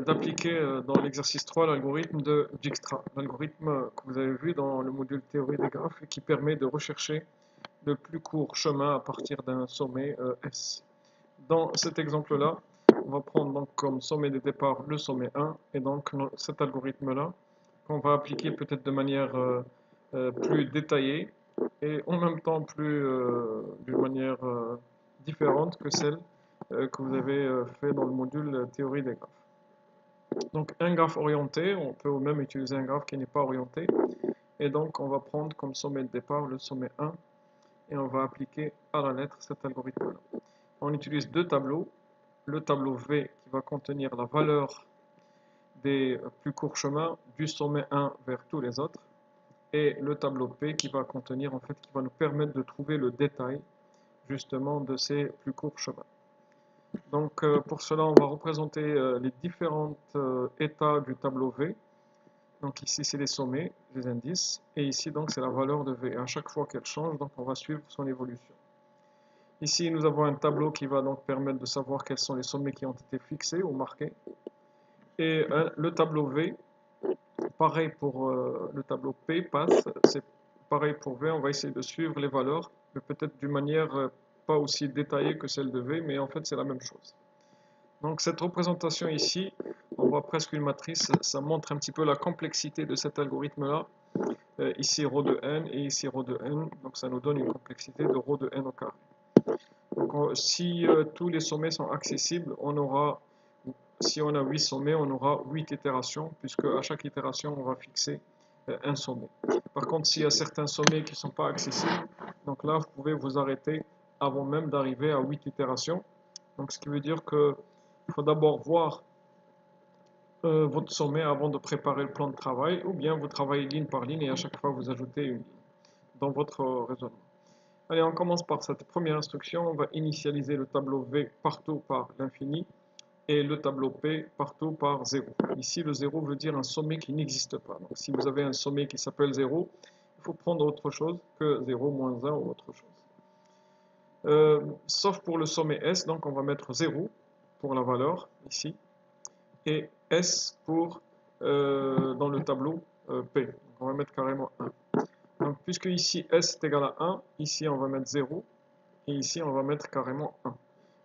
d'appliquer dans l'exercice 3 l'algorithme de Dijkstra, l'algorithme que vous avez vu dans le module théorie des graphes qui permet de rechercher le plus court chemin à partir d'un sommet S. Dans cet exemple-là, on va prendre donc comme sommet de départ le sommet 1 et donc cet algorithme-là qu'on va appliquer peut-être de manière plus détaillée et en même temps d'une manière différente que celle que vous avez fait dans le module théorie des graphes. Donc un graphe orienté, on peut même utiliser un graphe qui n'est pas orienté. Et donc on va prendre comme sommet de départ le sommet 1 et on va appliquer à la lettre cet algorithme-là. On utilise deux tableaux. Le tableau V qui va contenir la valeur des plus courts chemins du sommet 1 vers tous les autres. Et le tableau P qui va contenir, en fait, qui va nous permettre de trouver le détail justement de ces plus courts chemins. Donc pour cela, on va représenter les différents états du tableau V. Donc ici, c'est les sommets, les indices, et ici, donc, c'est la valeur de V. Et à chaque fois qu'elle change, donc, on va suivre son évolution. Ici, nous avons un tableau qui va donc permettre de savoir quels sont les sommets qui ont été fixés ou marqués. Et le tableau V, pareil pour le tableau P, passe, c'est pareil pour V, on va essayer de suivre les valeurs, mais peut-être d'une manière pas aussi détaillée que celle de V, mais en fait, c'est la même chose. Donc cette représentation ici, on voit presque une matrice, ça montre un petit peu la complexité de cet algorithme-là. Ici ρ de n et ici ρ de n, donc ça nous donne une complexité de ρ de n au carré. Donc si tous les sommets sont accessibles, si on a 8 sommets, on aura 8 itérations, puisque à chaque itération, on va fixer un sommet. Par contre, s'il y a certains sommets qui ne sont pas accessibles, donc là, vous pouvez vous arrêter avant même d'arriver à 8 itérations. Donc ce qui veut dire que il faut d'abord voir votre sommet avant de préparer le plan de travail, ou bien vous travaillez ligne par ligne et à chaque fois vous ajoutez une ligne dans votre raisonnement. Allez, on commence par cette première instruction. On va initialiser le tableau V partout par l'infini et le tableau P partout par 0. Ici, le 0 veut dire un sommet qui n'existe pas. Donc si vous avez un sommet qui s'appelle 0, il faut prendre autre chose que 0, moins 1 ou autre chose. Sauf pour le sommet S, donc on va mettre 0 pour la valeur ici, et S pour dans le tableau P. Donc on va mettre carrément 1. Donc puisque ici S est égal à 1, ici on va mettre 0, et ici on va mettre carrément 1.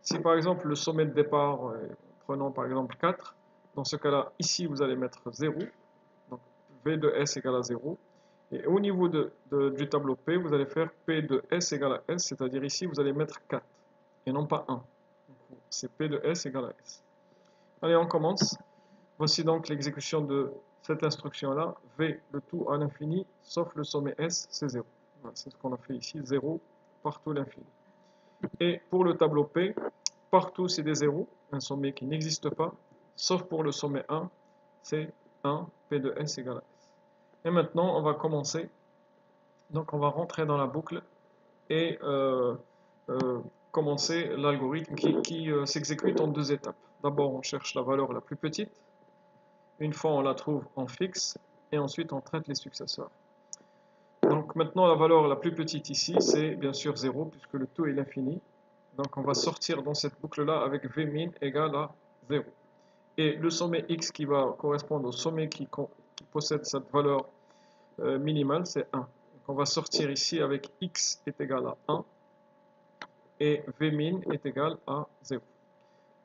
Si par exemple le sommet de départ, prenons par exemple 4, dans ce cas-là, ici vous allez mettre 0, donc V de S égale à 0, et au niveau du tableau P, vous allez faire P de S égale à S, c'est-à-dire ici vous allez mettre 4, et non pas 1. C'est P de S égale à S. Allez, on commence. Voici donc l'exécution de cette instruction-là, V le tout à l'infini, sauf le sommet S, c'est 0. Voilà, c'est ce qu'on a fait ici, 0 partout l'infini. Et pour le tableau P, partout c'est des 0, un sommet qui n'existe pas, sauf pour le sommet 1, c'est 1, P de S égale à S. Et maintenant, on va commencer. Donc on va rentrer dans la boucle et commencer l'algorithme qui s'exécute en deux étapes. D'abord, on cherche la valeur la plus petite. Une fois on la trouve, on fixe, et ensuite on traite les successeurs. Donc maintenant la valeur la plus petite ici, c'est bien sûr 0, puisque le tout est l'infini. Donc on va sortir dans cette boucle-là avec Vmin égale à 0. Et le sommet x qui va correspondre au sommet qui possède cette valeur minimale, c'est 1. Donc on va sortir ici avec x est égal à 1, et Vmin est égal à 0.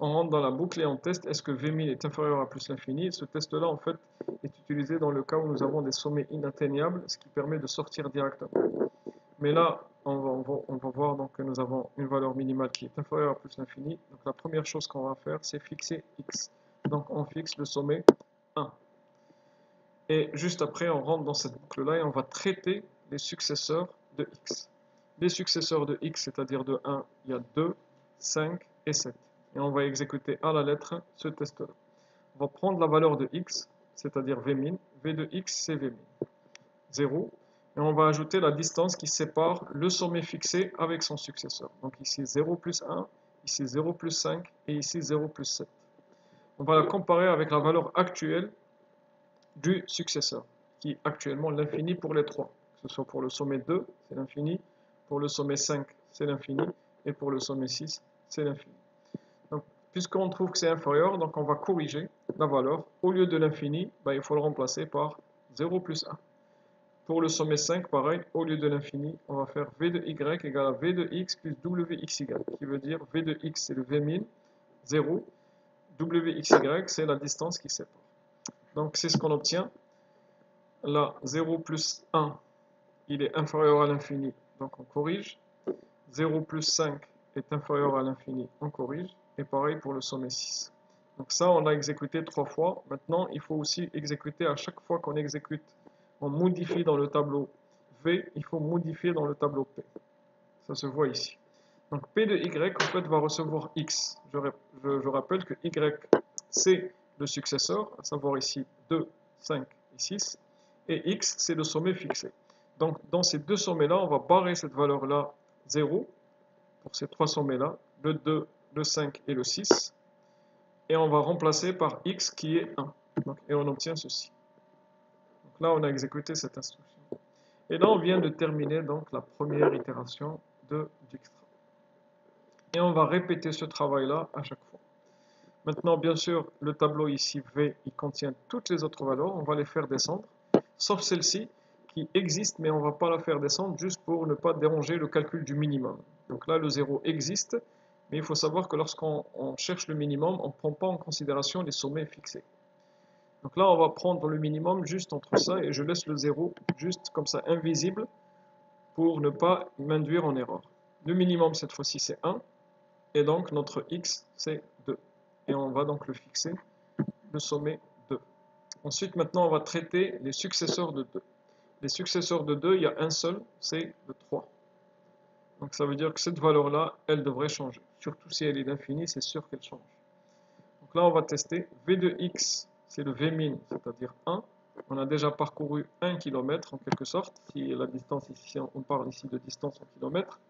On rentre dans la boucle et on teste est-ce que Vmin est inférieur à plus l'infini. Ce test-là, en fait, est utilisé dans le cas où nous avons des sommets inatteignables, ce qui permet de sortir directement. Mais là, on va voir donc, que nous avons une valeur minimale qui est inférieure à plus l'infini. Donc la première chose qu'on va faire, c'est fixer x. Donc on fixe le sommet 1. Et juste après, on rentre dans cette boucle-là et on va traiter les successeurs de x. Les successeurs de x, c'est-à-dire de 1, il y a 2, 5 et 7. Et on va exécuter à la lettre ce test-là. On va prendre la valeur de x, c'est-à-dire Vmin. V de x, c'est Vmin. 0. Et on va ajouter la distance qui sépare le sommet fixé avec son successeur. Donc ici 0 plus 1, ici 0 plus 5 et ici 0 plus 7. On va la comparer avec la valeur actuelle du successeur, qui est actuellement l'infini pour les trois. Que ce soit pour le sommet 2, c'est l'infini, pour le sommet 5, c'est l'infini, et pour le sommet 6, c'est l'infini. Puisqu'on trouve que c'est inférieur, donc on va corriger. la valeur, au lieu de l'infini, ben, il faut le remplacer par 0 plus 1. Pour le sommet 5, pareil, au lieu de l'infini, on va faire v de y égale à v de x plus wxy, qui veut dire v de x c'est le v min, 0, wxy c'est la distance qui sépare. Donc c'est ce qu'on obtient. Là, 0 plus 1, il est inférieur à l'infini, donc on corrige. 0 plus 5 est inférieur à l'infini, on corrige. Et pareil pour le sommet 6. Donc ça, on l'a exécuté 3 fois. Maintenant, il faut aussi exécuter à chaque fois qu'on exécute. On modifie dans le tableau V, il faut modifier dans le tableau P. Ça se voit ici. Donc P de Y, en fait, va recevoir X. Je rappelle que Y, c'est le successeur, à savoir ici 2, 5 et 6. Et X, c'est le sommet fixé. Donc dans ces deux sommets-là, on va barrer cette valeur-là 0 pour ces trois sommets-là, le 2, le 5 et le 6. Et on va remplacer par X qui est 1. Donc, et on obtient ceci. Donc là, on a exécuté cette instruction. Et là, on vient de terminer donc la première itération de Dijkstra. Et on va répéter ce travail-là à chaque fois. Maintenant, bien sûr, le tableau ici, V, il contient toutes les autres valeurs. On va les faire descendre, sauf celle-ci qui existe, mais on ne va pas la faire descendre juste pour ne pas déranger le calcul du minimum. Donc là, le 0 existe, mais il faut savoir que lorsqu'on cherche le minimum, on ne prend pas en considération les sommets fixés. Donc là, on va prendre le minimum juste entre ça et je laisse le 0 juste comme ça invisible pour ne pas m'induire en erreur. Le minimum cette fois-ci c'est 1 et donc notre x c'est 2. Et on va donc le fixer, le sommet 2. Ensuite maintenant on va traiter les successeurs de 2. Les successeurs de 2, il y a un seul, c'est le 3. Donc ça veut dire que cette valeur-là, elle devrait changer. Surtout si elle est d'infini, c'est sûr qu'elle change. Donc là on va tester v de x. C'est le Vmin, c'est-à-dire 1. On a déjà parcouru 1 km en quelque sorte, si la distance ici, on parle ici de distance en kilomètres.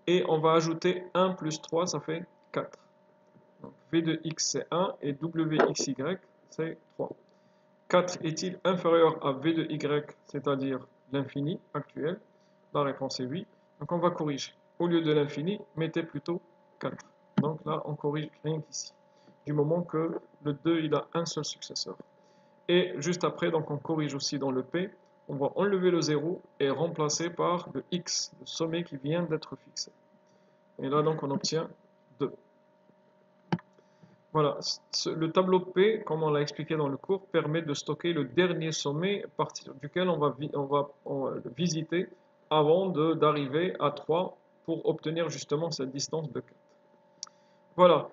Et on va ajouter 1 plus 3, ça fait 4. Donc V de x c'est 1 et Wxy c'est 3. 4 est-il inférieur à V de y, c'est-à-dire l'infini actuel? La réponse est oui. Donc on va corriger. Au lieu de l'infini, mettez plutôt 4. Donc là, on corrige rien qu'ici. Du moment que le 2 il a un seul successeur. Et juste après, donc on corrige aussi dans le P, on va enlever le 0 et remplacer par le X, le sommet qui vient d'être fixé. Et là donc on obtient 2. Voilà, le tableau P, comme on l'a expliqué dans le cours, permet de stocker le dernier sommet à partir duquel on va visiter avant d'arriver à 3 pour obtenir justement cette distance de 4. Voilà,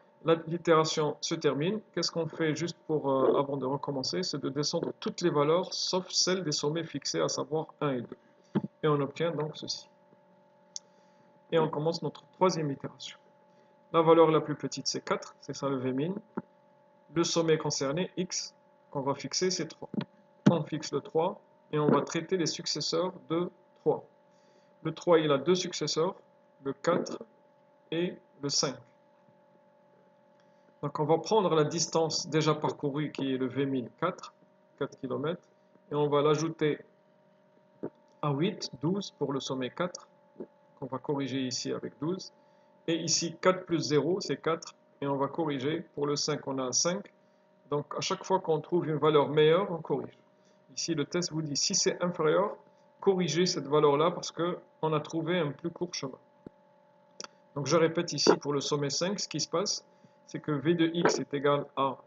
l'itération se termine. Qu'est-ce qu'on fait juste avant de recommencer? C'est de descendre toutes les valeurs sauf celles des sommets fixés, à savoir 1 et 2. Et on obtient donc ceci. Et on commence notre troisième itération. La valeur la plus petite c'est 4, c'est ça le Vmin. Le sommet concerné, x, qu'on va fixer, c'est 3. On fixe le 3 et on va traiter les successeurs de 3. Le 3 il a deux successeurs, le 4 et le 5. Donc on va prendre la distance déjà parcourue qui est le Vmin 4 km, et on va l'ajouter à 8, 12 pour le sommet 4, qu'on va corriger ici avec 12. Et ici 4 plus 0 c'est 4, et on va corriger. Pour le 5 on a 5, donc à chaque fois qu'on trouve une valeur meilleure, on corrige. Ici le test vous dit si c'est inférieur, corrigez cette valeur-là parce qu'on a trouvé un plus court chemin. Donc je répète ici pour le sommet 5, ce qui se passe, c'est que V de x est égal à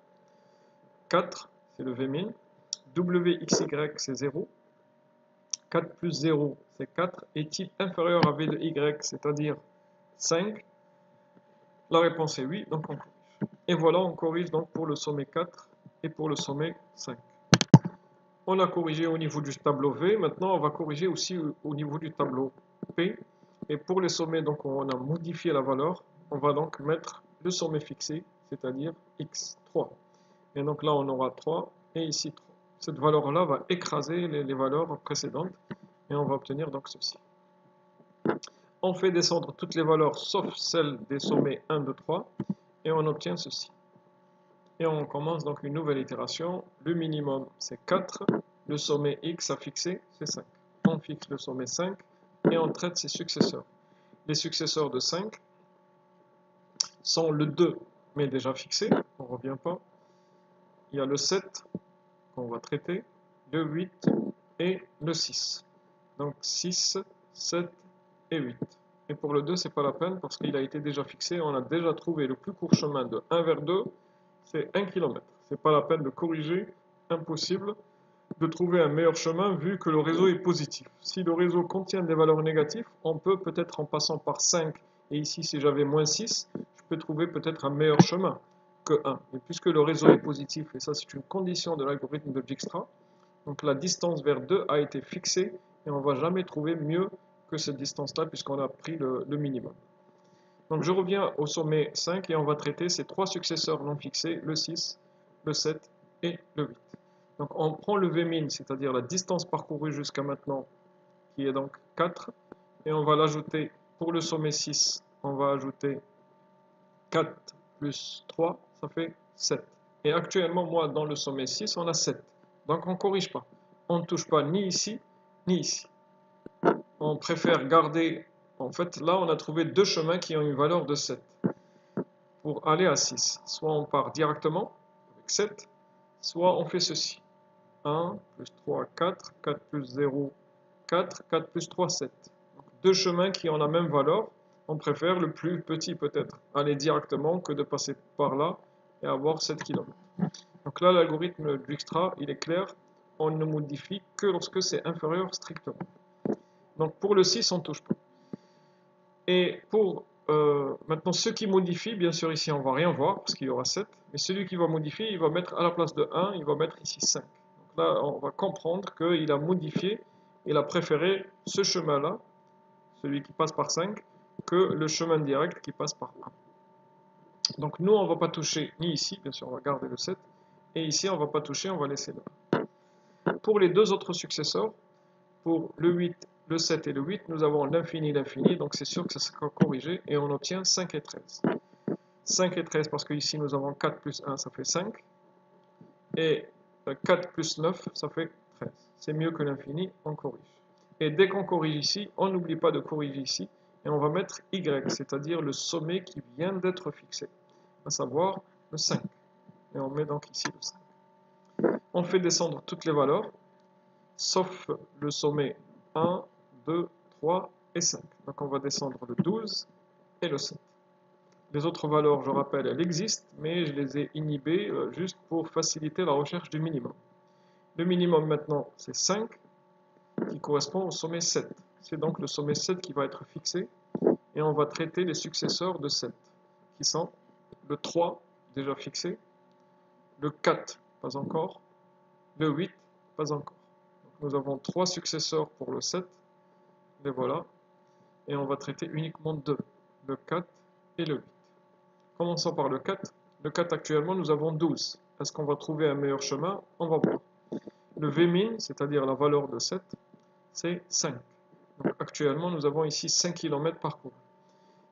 4, c'est le Vmin, Wxy c'est 0, 4 plus 0 c'est 4, est-il inférieur à V de y, c'est-à-dire 5? La réponse est oui, donc on corrige. Et voilà, on corrige donc pour le sommet 4 et pour le sommet 5. On a corrigé au niveau du tableau V, maintenant on va corriger aussi au niveau du tableau P. Et pour les sommets, donc on a modifié la valeur, on va donc mettre le sommet fixé, c'est-à-dire x3. Et donc là on aura 3 et ici 3. Cette valeur-là va écraser les valeurs précédentes et on va obtenir donc ceci. On fait descendre toutes les valeurs sauf celles des sommets 1, 2, 3 et on obtient ceci. Et on commence donc une nouvelle itération. Le minimum c'est 4, le sommet x à fixer c'est 5. On fixe le sommet 5 et on traite ses successeurs. Les successeurs de 5 sont le 2 mais déjà fixé, on ne revient pas. il y a le 7 qu'on va traiter, le 8 et le 6. Donc 6, 7 et 8. Et pour le 2, c'est pas la peine parce qu'il a été déjà fixé. On a déjà trouvé le plus court chemin de 1 vers 2, c'est 1 km. C'est pas la peine de corriger, impossible de trouver un meilleur chemin vu que le réseau est positif. Si le réseau contient des valeurs négatives, on peut peut-être en passant par 5, et ici si j'avais moins 6, je peux trouver peut-être un meilleur chemin que 1. Mais puisque le réseau est positif, et ça c'est une condition de l'algorithme de Dijkstra, donc la distance vers 2 a été fixée, et on ne va jamais trouver mieux que cette distance-là puisqu'on a pris le minimum. Donc je reviens au sommet 5 et on va traiter ces trois successeurs non fixés, le 6, le 7 et le 8. Donc on prend le Vmin, c'est-à-dire la distance parcourue jusqu'à maintenant, qui est donc 4, et on va l'ajouter pour le sommet 6, on va ajouter 4 plus 3, ça fait 7. Et actuellement, moi, dans le sommet 6, on a 7. Donc on ne corrige pas. On ne touche pas ni ici, ni ici. On préfère garder... En fait, là, on a trouvé deux chemins qui ont une valeur de 7. Pour aller à 6, soit on part directement avec 7, soit on fait ceci. 1 plus 3, 4, 4 plus 0, 4, 4 plus 3, 7. Donc, deux chemins qui ont la même valeur. On préfère le plus petit peut-être, aller directement que de passer par là et avoir 7 km. Donc là, l'algorithme Dijkstra, il est clair, on ne modifie que lorsque c'est inférieur strictement. Donc pour le 6, on ne touche pas. Et pour maintenant ceux qui modifient, bien sûr ici on ne va rien voir parce qu'il y aura 7, mais celui qui va modifier, il va mettre à la place de 1, il va mettre ici 5. Donc là, on va comprendre qu'il a modifié, il a préféré ce chemin-là, celui qui passe par 5, que le chemin direct qui passe par 1. Donc nous, on ne va pas toucher ni ici, bien sûr, on va garder le 7, et ici, on ne va pas toucher, on va laisser là. Pour les deux autres successeurs, pour le 8, le 7 et le 8, nous avons l'infini, donc c'est sûr que ça sera corrigé, et on obtient 5 et 13. 5 et 13, parce qu'ici, nous avons 4 plus 1, ça fait 5, et 4 plus 9, ça fait 13. C'est mieux que l'infini, on corrige. Et dès qu'on corrige ici, on n'oublie pas de corriger ici, et on va mettre Y, c'est-à-dire le sommet qui vient d'être fixé, à savoir le 5. Et on met donc ici le 5. On fait descendre toutes les valeurs, sauf le sommet 1, 2, 3 et 5. Donc on va descendre le 12 et le 7. Les autres valeurs, je rappelle, elles existent, mais je les ai inhibées juste pour faciliter la recherche du minimum. Le minimum maintenant, c'est 5, qui correspond au sommet 7. C'est donc le sommet 7 qui va être fixé, et on va traiter les successeurs de 7, qui sont le 3, déjà fixé, le 4, pas encore, le 8, pas encore. Donc nous avons 3 successeurs pour le 7, les voilà, et on va traiter uniquement 2, le 4 et le 8. Commençons par le 4. Le 4 actuellement, nous avons 12. Est-ce qu'on va trouver un meilleur chemin? On va voir. Le Vmin, c'est-à-dire la valeur de 7, c'est 5. Donc actuellement, nous avons ici 5 km parcourus.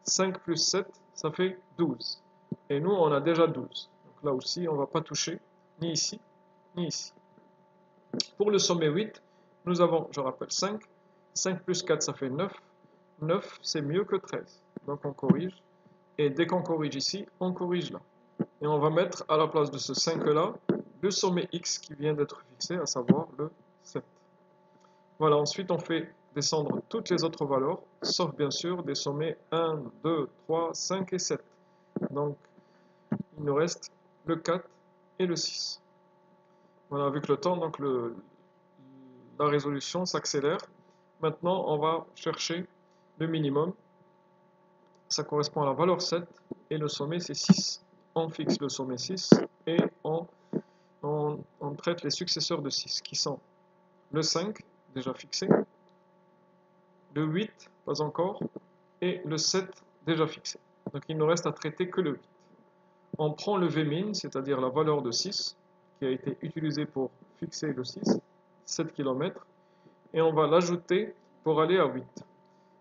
5 plus 7, ça fait 12. Et nous, on a déjà 12. Donc là aussi, on ne va pas toucher, ni ici, ni ici. Pour le sommet 8, nous avons, je rappelle, 5. 5 plus 4, ça fait 9. 9, c'est mieux que 13. Donc on corrige. Et dès qu'on corrige ici, on corrige là. Et on va mettre à la place de ce 5 là, le sommet X qui vient d'être fixé, à savoir le 7. Voilà, ensuite on fait descendre toutes les autres valeurs, sauf bien sûr des sommets 1, 2, 3, 5 et 7. Donc il nous reste le 4 et le 6. Voilà, avec le temps, donc la résolution s'accélère. Maintenant, on va chercher le minimum. Ça correspond à la valeur 7 et le sommet c'est 6. On fixe le sommet 6 et on traite les successeurs de 6 qui sont le 5, déjà fixé, le 8, pas encore, et le 7, déjà fixé. Donc il ne reste à traiter que le 8. On prend le Vmin, c'est-à-dire la valeur de 6, qui a été utilisée pour fixer le 6, 7 km, et on va l'ajouter pour aller à 8.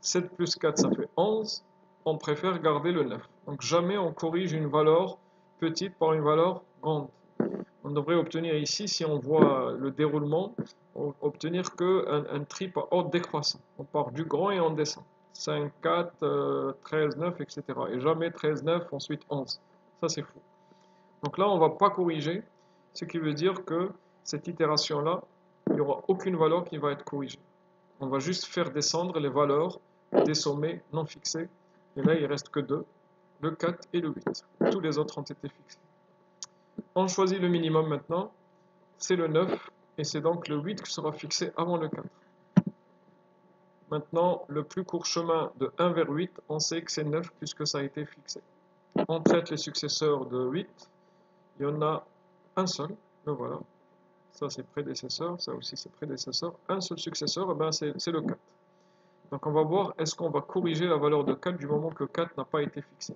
7 plus 4, ça fait 11. On préfère garder le 9. Donc jamais on corrige une valeur petite par une valeur grande. On devrait obtenir ici, si on voit le déroulement, obtenir qu'un tri par ordre décroissant. On part du grand et on descend. 5, 4, 13, 9, etc. Et jamais 13, 9, ensuite 11. Ça c'est fou. Donc là, on ne va pas corriger. ce qui veut dire que cette itération-là, il n'y aura aucune valeur qui va être corrigée. On va juste faire descendre les valeurs des sommets non fixés. Et là, il ne reste que deux, le 4 et le 8. Tous les autres ont été fixés. On choisit le minimum maintenant, c'est le 9, et c'est donc le 8 qui sera fixé avant le 4. Maintenant, le plus court chemin de 1 vers 8, on sait que c'est 9 puisque ça a été fixé. On traite les successeurs de 8, il y en a un seul, le voilà. Ça c'est prédécesseur, ça aussi c'est prédécesseur. Un seul successeur, ben c'est le 4. Donc on va voir, est-ce qu'on va corriger la valeur de 4 du moment que 4 n'a pas été fixé.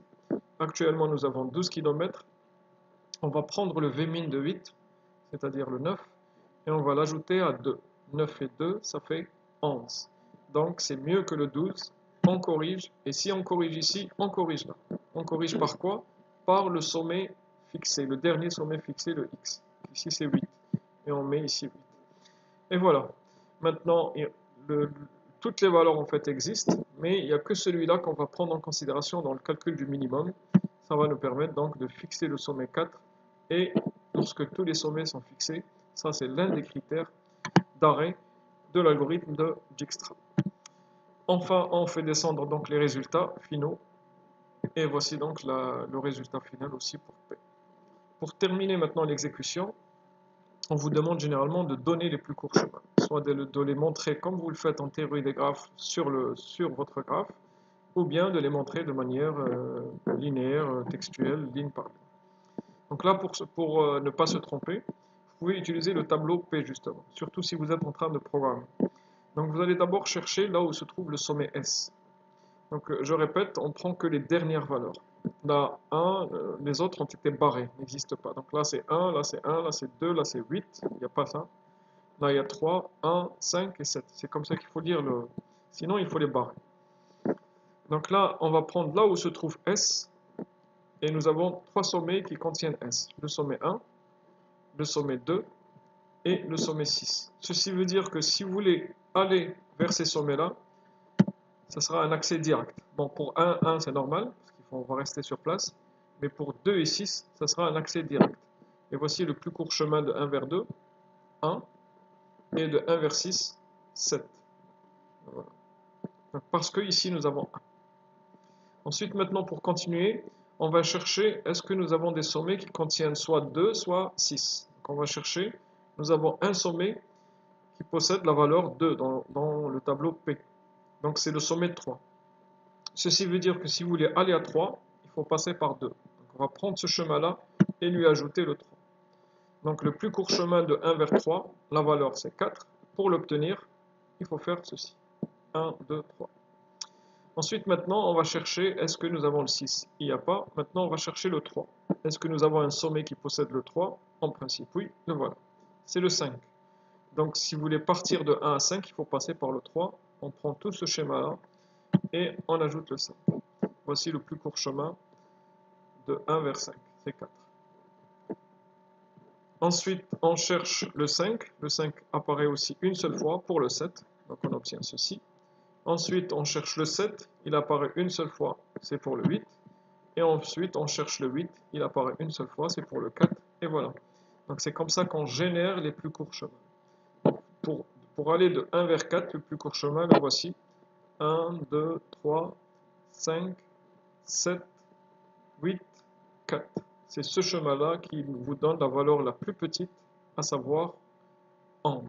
Actuellement nous avons 12 km. On va prendre le Vmin de 8, c'est-à-dire le 9, et on va l'ajouter à 2. 9 et 2, ça fait 11. Donc c'est mieux que le 12. On corrige, et si on corrige ici, on corrige là. On corrige par quoi? Par le sommet fixé, le dernier sommet fixé, le x. Ici c'est 8. Et on met ici 8. Et voilà. Maintenant, toutes les valeurs en fait existent, mais il n'y a que celui-là qu'on va prendre en considération dans le calcul du minimum. Ça va nous permettre donc de fixer le sommet 4. Et lorsque tous les sommets sont fixés, ça c'est l'un des critères d'arrêt de l'algorithme de Dijkstra. Enfin, on fait descendre donc les résultats finaux. Et voici donc le résultat final aussi pour P. Pour terminer maintenant l'exécution, on vous demande généralement de donner les plus courts chemins, soit de les montrer comme vous le faites en théorie des graphes sur votre graphe, ou bien de les montrer de manière linéaire, textuelle, ligne par ligne. Donc là, pour ne pas se tromper, vous pouvez utiliser le tableau P justement, surtout si vous êtes en train de programmer. Donc vous allez d'abord chercher là où se trouve le sommet S. Donc je répète, on prend que les dernières valeurs. Là, 1, les autres ont été barrés, n'existent pas. Donc là c'est 1, là c'est 1, là c'est 2, là c'est 8, il n'y a pas ça. Là il y a 3, 1, 5 et 7. C'est comme ça qu'il faut lire sinon il faut les barrer. Donc là, on va prendre là où se trouve S, et nous avons 3 sommets qui contiennent S. Le sommet 1, le sommet 2 et le sommet 6. Ceci veut dire que si vous voulez aller vers ces sommets-là, ça sera un accès direct. Bon, pour 1 c'est normal, parce qu'on va rester sur place, mais pour 2 et 6, ça sera un accès direct. Et voici le plus court chemin de 1 vers 2, 1, et de 1 vers 6, 7. Voilà. Donc, parce que ici nous avons 1. Ensuite, maintenant pour continuer, on va chercher, est-ce que nous avons des sommets qui contiennent soit 2, soit 6. Donc on va chercher, nous avons un sommet qui possède la valeur 2 dans le tableau P. Donc c'est le sommet 3. Ceci veut dire que si vous voulez aller à 3, il faut passer par 2. Donc on va prendre ce chemin-là et lui ajouter le 3. Donc le plus court chemin de 1 vers 3, la valeur c'est 4. Pour l'obtenir, il faut faire ceci. 1, 2, 3. Ensuite, maintenant, on va chercher, est-ce que nous avons le 6? Il n'y a pas. Maintenant, on va chercher le 3. Est-ce que nous avons un sommet qui possède le 3? En principe, oui. Le voilà. C'est le 5. Donc, si vous voulez partir de 1 à 5, il faut passer par le 3. On prend tout ce schéma-là et on ajoute le 5. Voici le plus court chemin de 1 vers 5. C'est 4. Ensuite, on cherche le 5. Le 5 apparaît aussi une seule fois pour le 7. Donc, on obtient ceci. Ensuite, on cherche le 7, il apparaît une seule fois, c'est pour le 8. Et ensuite, on cherche le 8, il apparaît une seule fois, c'est pour le 4. Et voilà. Donc c'est comme ça qu'on génère les plus courts chemins. Pour aller de 1 vers 4, le plus court chemin, le voici. 1, 2, 3, 5, 7, 8, 4. C'est ce chemin-là qui vous donne la valeur la plus petite, à savoir 11.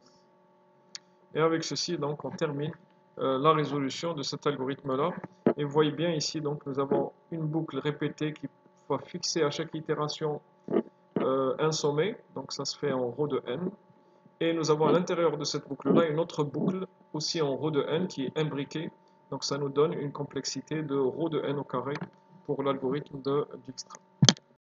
Et avec ceci, donc, on termine la résolution de cet algorithme-là. Et vous voyez bien ici, donc, nous avons une boucle répétée qui va fixer à chaque itération un sommet. Donc ça se fait en rho de n. Et nous avons à l'intérieur de cette boucle-là une autre boucle aussi en rho de n qui est imbriquée. Donc ça nous donne une complexité de rho de n au carré pour l'algorithme de Dijkstra.